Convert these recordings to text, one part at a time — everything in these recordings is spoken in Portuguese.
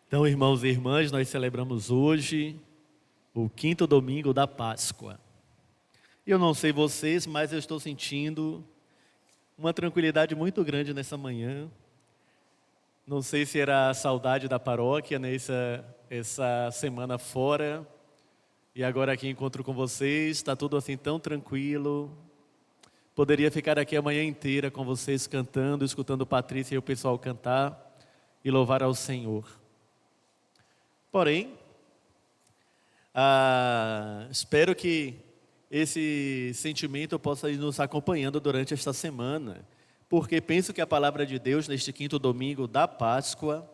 Então, irmãos e irmãs, nós celebramos hoje o quinto domingo da Páscoa. Eu não sei vocês, mas eu estou sentindo uma tranquilidade muito grande nessa manhã. Não sei se era a saudade da paróquia, né? Essa semana fora. E agora aqui encontro com vocês, está tudo assim tão tranquilo. Poderia ficar aqui a manhã inteira com vocês cantando, escutando Patrícia e o pessoal cantar e louvar ao Senhor. Porém, espero que esse sentimento possa ir nos acompanhando durante esta semana, porque penso que a palavra de Deus, neste quinto domingo da Páscoa,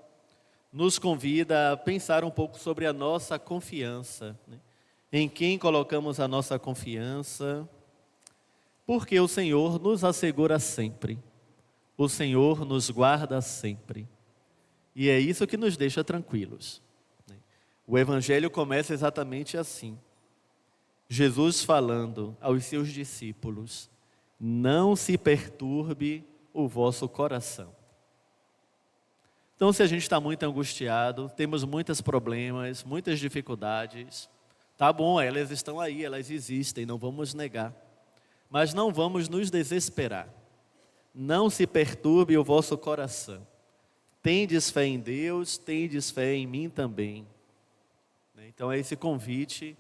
nos convida a pensar um pouco sobre a nossa confiança, né? Em quem colocamos a nossa confiança, porque o Senhor nos assegura sempre, o Senhor nos guarda sempre, e é isso que nos deixa tranquilos. O Evangelho começa exatamente assim. Jesus falando aos seus discípulos: não se perturbe o vosso coração. Então, se a gente está muito angustiado, temos muitos problemas, muitas dificuldades, tá bom, elas estão aí, elas existem, não vamos negar. Mas não vamos nos desesperar. Não se perturbe o vosso coração. Tendes fé em Deus, tendes fé em mim também. Então é esse convite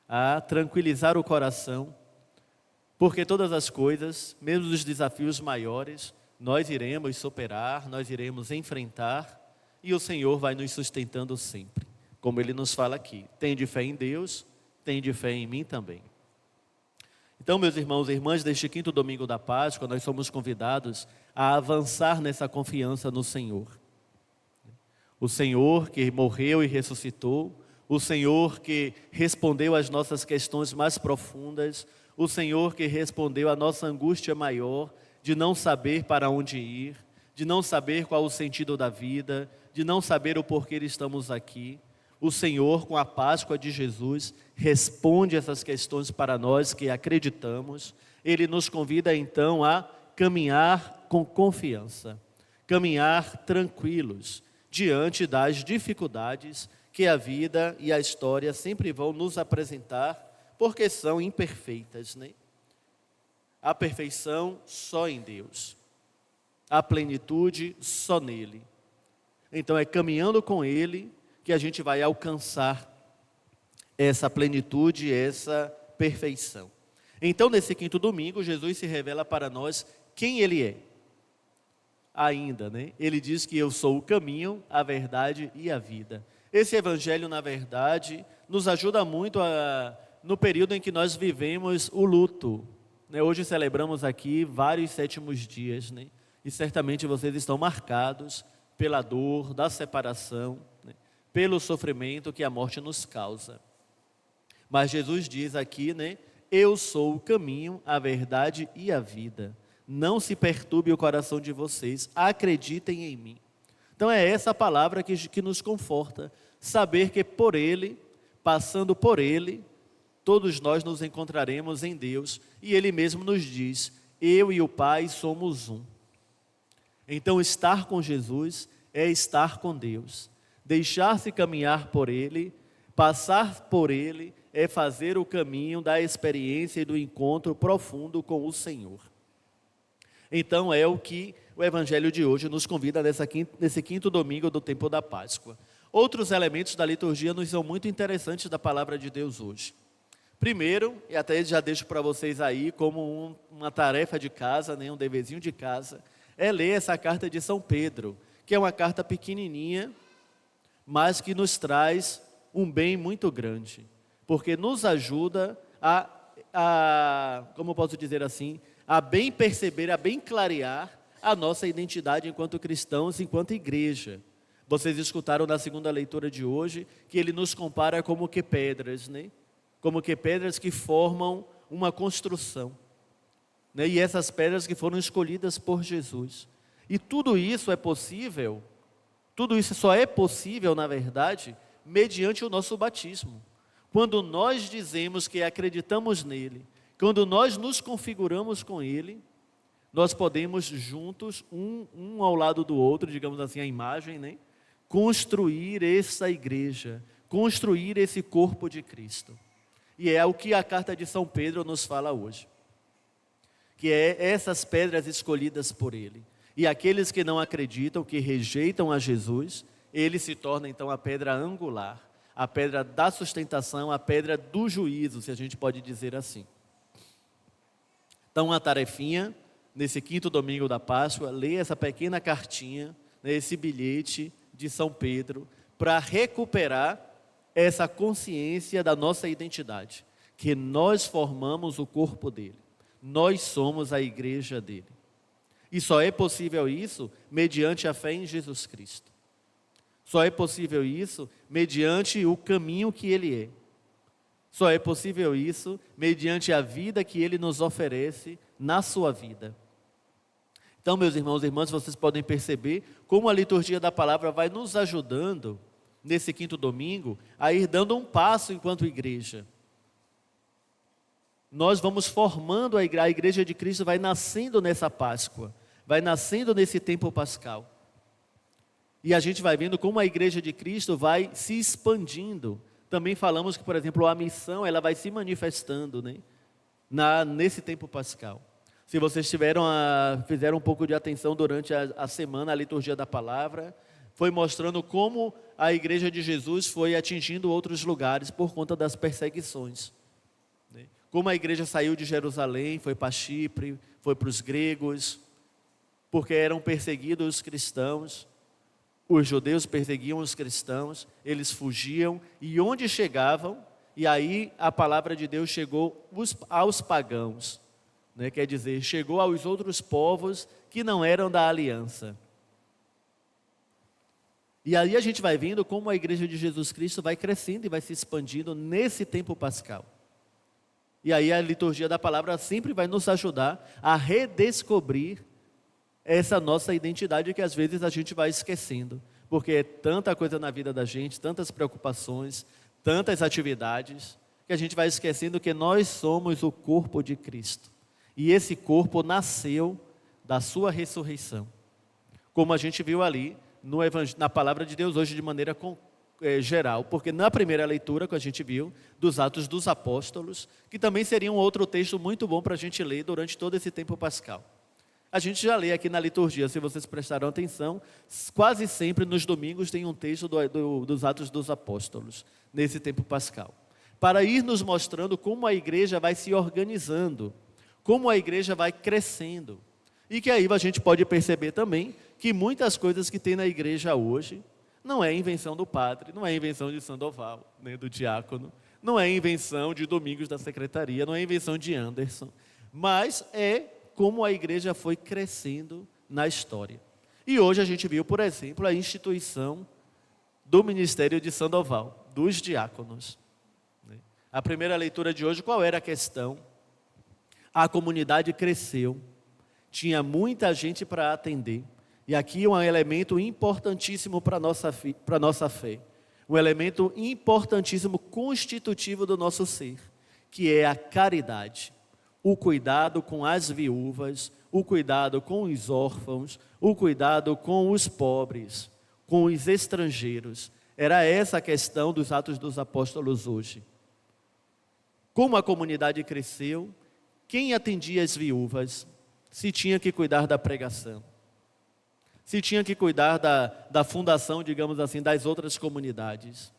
a tranquilizar o coração, porque todas as coisas, mesmo os desafios maiores, nós iremos superar, nós iremos enfrentar, e o Senhor vai nos sustentando sempre, como Ele nos fala aqui: tende fé em Deus, tende fé em mim também. Então, meus irmãos e irmãs, deste quinto domingo da Páscoa, nós somos convidados a avançar nessa confiança no Senhor. O Senhor que morreu e ressuscitou, o Senhor que respondeu às nossas questões mais profundas, o Senhor que respondeu à nossa angústia maior de não saber para onde ir, de não saber qual o sentido da vida, de não saber o porquê estamos aqui. O Senhor, com a Páscoa de Jesus, responde essas questões para nós que acreditamos. Ele nos convida então a caminhar com confiança, caminhar tranquilos diante das dificuldades que a vida e a história sempre vão nos apresentar, porque são imperfeitas, né? A perfeição só em Deus, a plenitude só nele. Então é caminhando com Ele que a gente vai alcançar essa plenitude, essa perfeição. Então, nesse quinto domingo, Jesus se revela para nós quem Ele é. Ainda, né? Ele diz que eu sou o caminho, a verdade e a vida. Esse evangelho, na verdade, nos ajuda muito no período em que nós vivemos o luto, né? Hoje celebramos aqui vários sétimos dias, né? E certamente vocês estão marcados pela dor da separação, né? Pelo sofrimento que a morte nos causa. Mas Jesus diz aqui, né? Eu sou o caminho, a verdade e a vida. Não se perturbe o coração de vocês, acreditem em mim. Então é essa palavra que nos conforta, saber que por Ele, passando por Ele, todos nós nos encontraremos em Deus, e Ele mesmo nos diz: eu e o Pai somos um. Então estar com Jesus é estar com Deus, deixar-se caminhar por Ele, passar por Ele, é fazer o caminho da experiência e do encontro profundo com o Senhor. Então é o que o Evangelho de hoje nos convida nesse quinto domingo do tempo da Páscoa. Outros elementos da liturgia nos são muito interessantes da palavra de Deus hoje. Primeiro, e até já deixo para vocês aí como uma tarefa de casa, né, um deverzinho de casa, é ler essa carta de São Pedro, que é uma carta pequenininha, mas que nos traz um bem muito grande, porque nos ajuda como posso dizer assim, a bem perceber, a bem clarear a nossa identidade enquanto cristãos, enquanto igreja. Vocês escutaram na segunda leitura de hoje que ele nos compara como que pedras, né? Como que pedras que formam uma construção, né? E essas pedras que foram escolhidas por Jesus. E tudo isso é possível, tudo isso só é possível, na verdade, mediante o nosso batismo. Quando nós dizemos que acreditamos nele, quando nós nos configuramos com Ele, nós podemos juntos, um ao lado do outro, digamos assim, a imagem, né? construir essa igreja, construir esse corpo de Cristo. E é o que a carta de São Pedro nos fala hoje, que é essas pedras escolhidas por Ele. E aqueles que não acreditam, que rejeitam a Jesus, Ele se torna então a pedra angular, a pedra da sustentação, a pedra do juízo, se a gente pode dizer assim. Então, uma tarefinha, nesse 5º domingo da Páscoa, ler essa pequena cartinha, né, esse bilhete de São Pedro, para recuperar essa consciência da nossa identidade, que nós formamos o corpo dele, nós somos a igreja dele. E só é possível isso mediante a fé em Jesus Cristo. Só é possível isso mediante o caminho que ele é. Só é possível isso mediante a vida que ele nos oferece na sua vida. Então, meus irmãos e irmãs, vocês podem perceber como a liturgia da palavra vai nos ajudando, nesse 5º domingo, a ir dando um passo enquanto igreja. Nós vamos formando a igreja de Cristo, vai nascendo nessa Páscoa, vai nascendo nesse tempo pascal. E a gente vai vendo como a igreja de Cristo vai se expandindo. Também falamos que, por exemplo, a missão ela vai se manifestando, né, nesse tempo pascal. Se vocês fizeram um pouco de atenção durante a semana, a liturgia da palavra, foi mostrando como a igreja de Jesus foi atingindo outros lugares por conta das perseguições. Né? Como a igreja saiu de Jerusalém, foi para Chipre, foi para os gregos, porque eram perseguidos os cristãos. Os judeus perseguiam os cristãos, eles fugiam, e onde chegavam, e aí a palavra de Deus chegou aos pagãos, né? Quer dizer, chegou aos outros povos que não eram da aliança. E aí a gente vai vendo como a igreja de Jesus Cristo vai crescendo e vai se expandindo nesse tempo pascal. E aí a liturgia da palavra sempre vai nos ajudar a redescobrir essa nossa identidade que às vezes a gente vai esquecendo, porque é tanta coisa na vida da gente, tantas preocupações, tantas atividades, que a gente vai esquecendo que nós somos o corpo de Cristo. E esse corpo nasceu da sua ressurreição, como a gente viu ali na palavra de Deus hoje de maneira geral, porque na primeira leitura que a gente viu dos Atos dos Apóstolos, que também seria um outro texto muito bom para a gente ler durante todo esse tempo pascal. A gente já lê aqui na liturgia, se vocês prestaram atenção, quase sempre nos domingos tem um texto dos Atos dos Apóstolos, nesse tempo pascal, para ir nos mostrando como a igreja vai se organizando, como a igreja vai crescendo, e que aí a gente pode perceber também que muitas coisas que tem na igreja hoje, não é invenção do padre, não é invenção de Sandoval, né, do diácono, não é invenção de Domingos da secretaria, não é invenção de Anderson, mas é como a igreja foi crescendo na história. E hoje a gente viu, por exemplo, a instituição do ministério de Sandoval, dos diáconos. A primeira leitura de hoje, qual era a questão? A comunidade cresceu, tinha muita gente para atender. E aqui um elemento importantíssimo para a nossa fé. Um elemento importantíssimo, constitutivo do nosso ser, que é a caridade. O cuidado com as viúvas, o cuidado com os órfãos, o cuidado com os pobres, com os estrangeiros. Era essa a questão dos Atos dos Apóstolos hoje. Como a comunidade cresceu, quem atendia as viúvas? Se tinha que cuidar da pregação. Se tinha que cuidar da fundação, digamos assim, das outras comunidades.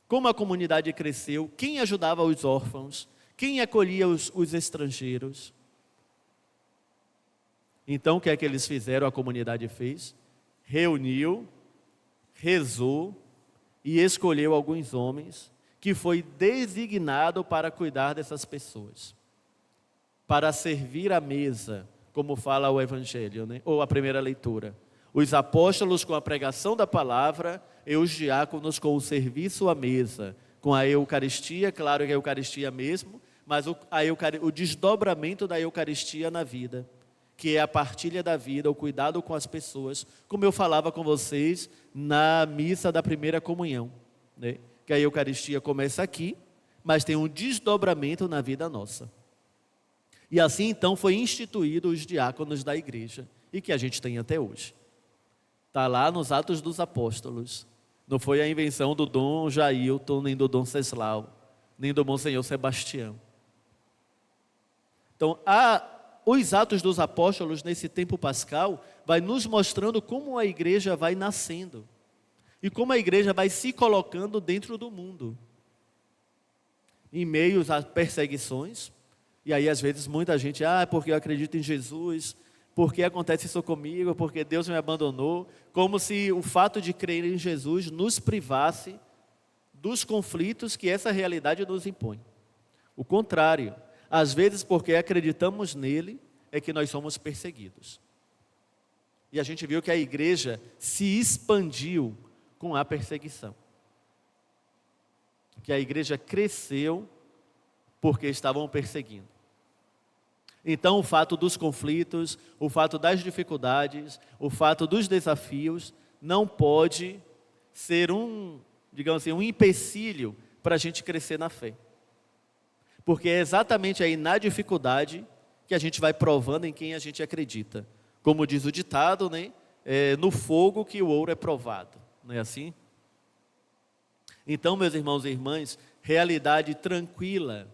Como a comunidade cresceu, quem ajudava os órfãos? Quem acolhia os estrangeiros? Então, o que é que eles fizeram? A comunidade fez? Reuniu, rezou e escolheu alguns homens que foi designado para cuidar dessas pessoas, para servir à mesa, como fala o Evangelho, né? Ou a primeira leitura. Os apóstolos com a pregação da palavra e os diáconos com o serviço à mesa, com a Eucaristia, claro que a Eucaristia mesmo, mas o desdobramento da Eucaristia na vida, que é a partilha da vida, o cuidado com as pessoas, como eu falava com vocês na missa da primeira comunhão, né? Que a Eucaristia começa aqui, mas tem um desdobramento na vida nossa. E assim então foi instituído os diáconos da igreja, e que a gente tem até hoje. Está lá nos Atos dos Apóstolos. Não foi a invenção do Dom Jailton, nem do Dom Ceslau, nem do Monsenhor Sebastião. Então, os Atos dos Apóstolos, nesse tempo pascal, vai nos mostrando como a igreja vai nascendo. E como a igreja vai se colocando dentro do mundo. Em meio a perseguições. E aí, às vezes, muita gente, porque eu acredito em Jesus, porque acontece isso comigo, porque Deus me abandonou. Como se o fato de crer em Jesus nos privasse dos conflitos que essa realidade nos impõe. O contrário, às vezes porque acreditamos nele, é que nós somos perseguidos. E a gente viu que a igreja se expandiu com a perseguição. Que a igreja cresceu porque estavam perseguindo. Então, o fato dos conflitos, o fato das dificuldades, o fato dos desafios, não pode ser digamos assim, um empecilho para a gente crescer na fé. Porque é exatamente aí na dificuldade que a gente vai provando em quem a gente acredita. Como diz o ditado, né? No fogo que o ouro é provado. Não é assim? Então, meus irmãos e irmãs, realidade tranquila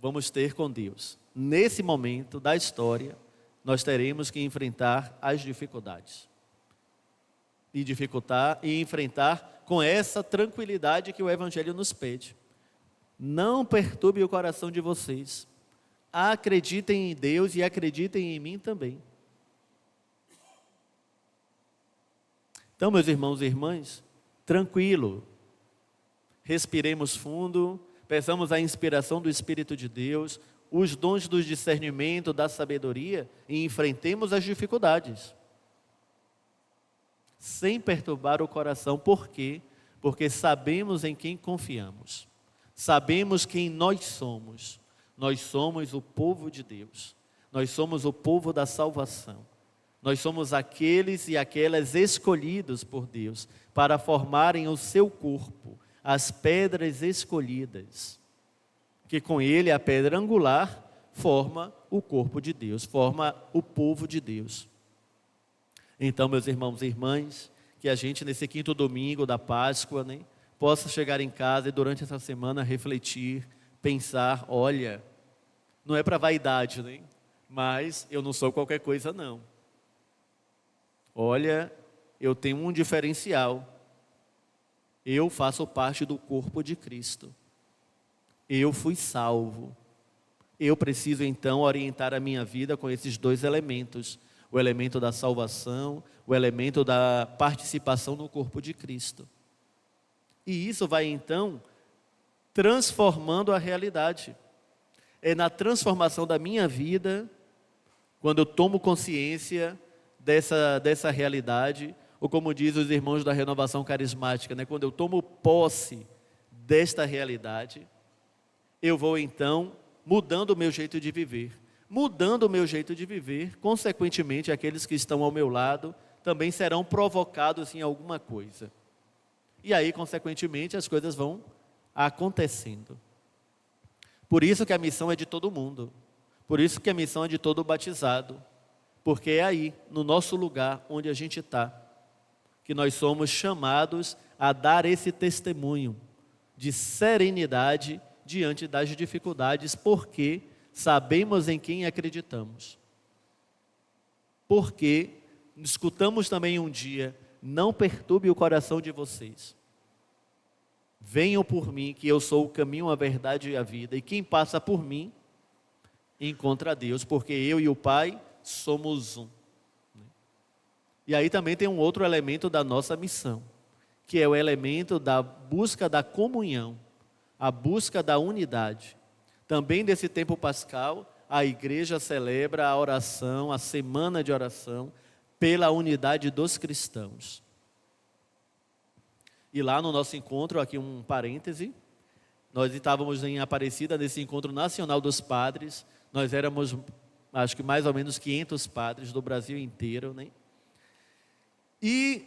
vamos ter com Deus. Nesse momento da história, nós teremos que enfrentar as dificuldades. E enfrentar com essa tranquilidade que o Evangelho nos pede. Não perturbe o coração de vocês. Acreditem em Deus e acreditem em mim também. Então, meus irmãos e irmãs, tranquilo. Respiremos fundo. Peçamos a inspiração do Espírito de Deus, os dons do discernimento, da sabedoria e enfrentemos as dificuldades. Sem perturbar o coração. Por quê? Porque sabemos em quem confiamos. Sabemos quem nós somos. Nós somos o povo de Deus. Nós somos o povo da salvação. Nós somos aqueles e aquelas escolhidos por Deus para formarem o seu corpo. As pedras escolhidas, que com ele a pedra angular forma o corpo de Deus, forma o povo de Deus. Então, meus irmãos e irmãs, que a gente nesse 5º domingo da Páscoa, né, possa chegar em casa e durante essa semana refletir, pensar, olha, não é para vaidade, né, mas eu não sou qualquer coisa não. Olha, eu tenho um diferencial. Eu faço parte do corpo de Cristo. Eu fui salvo. Eu preciso então orientar a minha vida com esses 2 elementos. O elemento da salvação, o elemento da participação no corpo de Cristo. E isso vai então transformando a realidade. É na transformação da minha vida, quando eu tomo consciência dessa realidade, ou como diz os irmãos da renovação carismática, né? Quando eu tomo posse desta realidade, eu vou então mudando o meu jeito de viver. Mudando o meu jeito de viver, consequentemente, aqueles que estão ao meu lado também serão provocados em alguma coisa. E aí, consequentemente, as coisas vão acontecendo. Por isso que a missão é de todo mundo. Por isso que a missão é de todo batizado. Porque é aí, no nosso lugar, onde a gente está, que nós somos chamados a dar esse testemunho de serenidade diante das dificuldades, porque sabemos em quem acreditamos. Porque escutamos também um dia, não perturbe o coração de vocês. Venham por mim, que eu sou o caminho, a verdade e a vida, e quem passa por mim, encontra Deus, porque eu e o Pai somos um. E aí também tem um outro elemento da nossa missão, que é o elemento da busca da comunhão, a busca da unidade. Também nesse tempo pascal, a igreja celebra a oração, a semana de oração, pela unidade dos cristãos. E lá no nosso encontro, aqui um parêntese, nós estávamos em Aparecida, nesse encontro nacional dos padres, nós éramos, acho que mais ou menos 500 padres do Brasil inteiro, né? E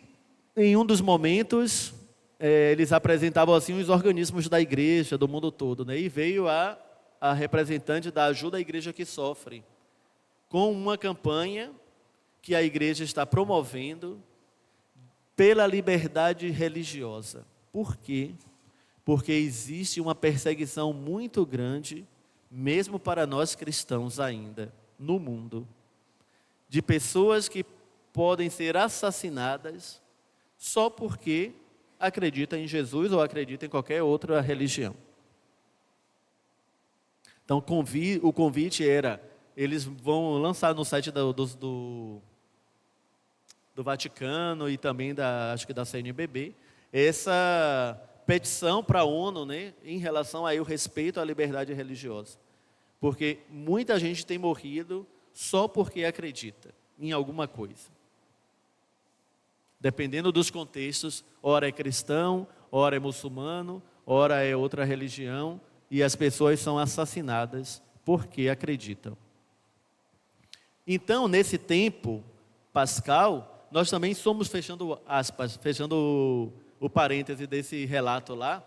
em um dos momentos, eles apresentavam assim os organismos da igreja, do mundo todo, né? E veio a representante da Ajuda à Igreja que Sofre, com uma campanha que a igreja está promovendo pela liberdade religiosa. Por quê? Porque existe uma perseguição muito grande, mesmo para nós cristãos ainda, no mundo, de pessoas que podem ser assassinadas só porque acreditam em Jesus ou acreditam em qualquer outra religião. Então, o convite era, eles vão lançar no site do Vaticano e também acho que da CNBB, essa petição para a ONU, né, em relação ao respeito à liberdade religiosa. Porque muita gente tem morrido só porque acredita em alguma coisa. Dependendo dos contextos, ora é cristão, ora é muçulmano, ora é outra religião, e as pessoas são assassinadas porque acreditam. Então, nesse tempo pascal, nós também somos, fechando aspas, fechando o parêntese desse relato lá,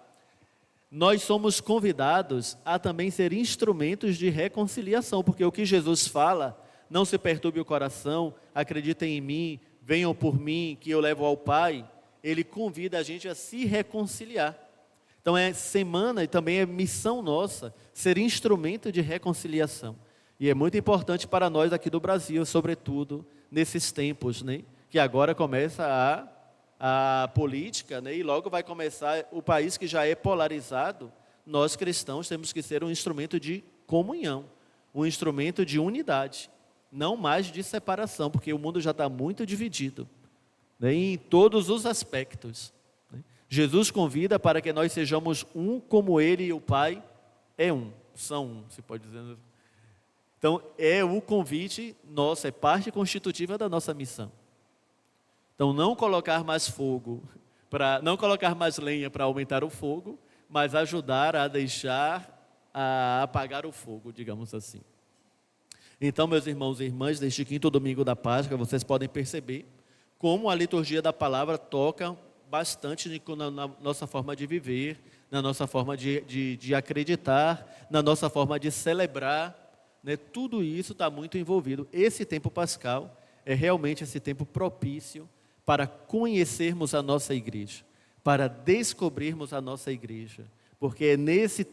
nós somos convidados a também ser instrumentos de reconciliação, porque o que Jesus fala, não se perturbe o coração, acreditem em mim, venham por mim, que eu levo ao Pai, ele convida a gente a se reconciliar. Então é semana e também é missão nossa ser instrumento de reconciliação. E é muito importante para nós aqui do Brasil, sobretudo nesses tempos, né, que agora começa a política, né, e logo vai começar o país que já é polarizado. Nós cristãos temos que ser um instrumento de comunhão, um instrumento de unidade, não mais de separação, porque o mundo já está muito dividido, né, em todos os aspectos. Jesus convida para que nós sejamos um como Ele e o Pai é um, são um, se pode dizer. Então, é o convite nosso, é parte constitutiva da nossa missão. Então, não colocar mais não colocar mais lenha para aumentar o fogo, mas ajudar a a apagar o fogo, digamos assim. Então, meus irmãos e irmãs, neste quinto domingo da Páscoa, vocês podem perceber como a liturgia da palavra toca bastante na nossa forma de viver, na nossa forma de acreditar, na nossa forma de celebrar, né? Tudo isso está muito envolvido. Esse tempo pascal é realmente esse tempo propício para conhecermos a nossa igreja, para descobrirmos a nossa igreja, porque é nesse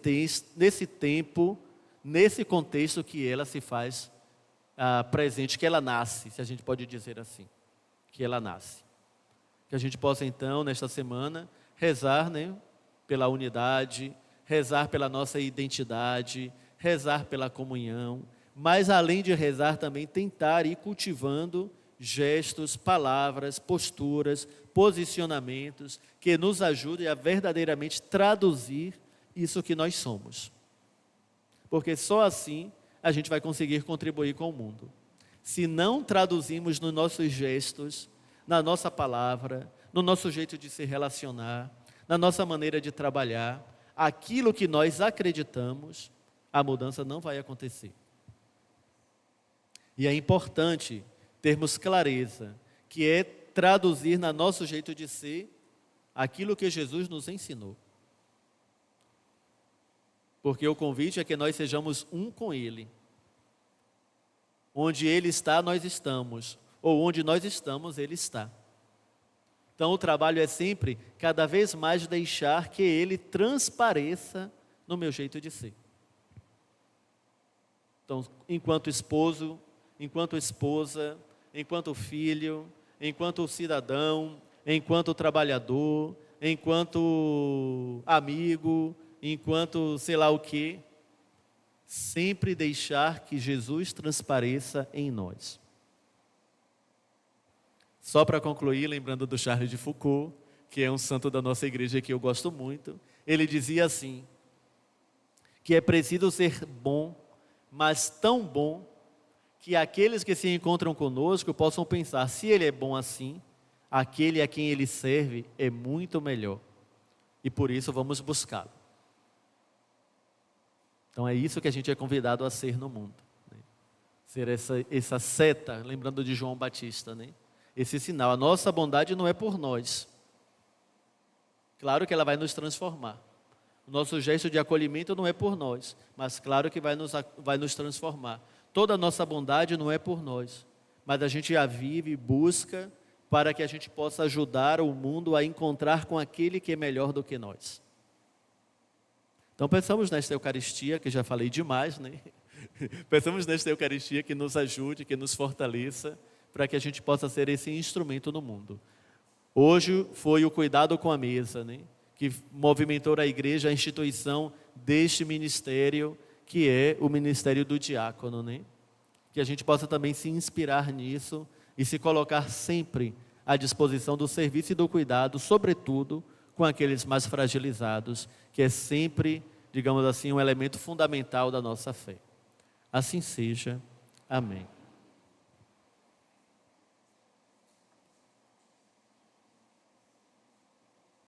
tempo, nesse contexto que ela se faz presente, que ela nasce, se a gente pode dizer assim, que ela nasce. Que a gente possa então, nesta semana, rezar, né, pela unidade, rezar pela nossa identidade, rezar pela comunhão, mas além de rezar também tentar ir cultivando gestos, palavras, posturas, posicionamentos que nos ajudem a verdadeiramente traduzir isso que nós somos. Porque só assim a gente vai conseguir contribuir com o mundo. Se não traduzimos nos nossos gestos, na nossa palavra, no nosso jeito de se relacionar, na nossa maneira de trabalhar, aquilo que nós acreditamos, a mudança não vai acontecer. E é importante termos clareza, que é traduzir no nosso jeito de ser aquilo que Jesus nos ensinou. Porque o convite é que nós sejamos um com Ele. Onde Ele está, nós estamos. Ou onde nós estamos, Ele está. Então o trabalho é sempre, cada vez mais, deixar que Ele transpareça no meu jeito de ser. Então, enquanto esposo, enquanto esposa, enquanto filho, enquanto cidadão, enquanto trabalhador, enquanto amigo, enquanto sei lá o quê, sempre deixar que Jesus transpareça em nós. Só para concluir, lembrando do Charles de Foucault, que é um santo da nossa igreja que eu gosto muito, ele dizia assim, que é preciso ser bom, mas tão bom, que aqueles que se encontram conosco possam pensar, se ele é bom assim, aquele a quem ele serve é muito melhor. E por isso vamos buscá-lo. Então é isso que a gente é convidado a ser no mundo. Né? Ser essa seta, lembrando de João Batista, né? Esse sinal. A nossa bondade não é por nós. Claro que ela vai nos transformar. O nosso gesto de acolhimento não é por nós, mas claro que vai nos transformar. Toda a nossa bondade não é por nós, mas a gente a vive e busca para que a gente possa ajudar o mundo a encontrar com aquele que é melhor do que nós. Então pensamos nesta Eucaristia, que já falei demais, né? Pensamos nesta Eucaristia que nos ajude, que nos fortaleça, para que a gente possa ser esse instrumento no mundo. Hoje foi o cuidado com a mesa, né? Que movimentou a igreja, a instituição deste ministério, que é o ministério do diácono, né? Que a gente possa também se inspirar nisso e se colocar sempre à disposição do serviço e do cuidado, sobretudo com aqueles mais fragilizados, que é sempre, digamos assim, um elemento fundamental da nossa fé. Assim seja. Amém.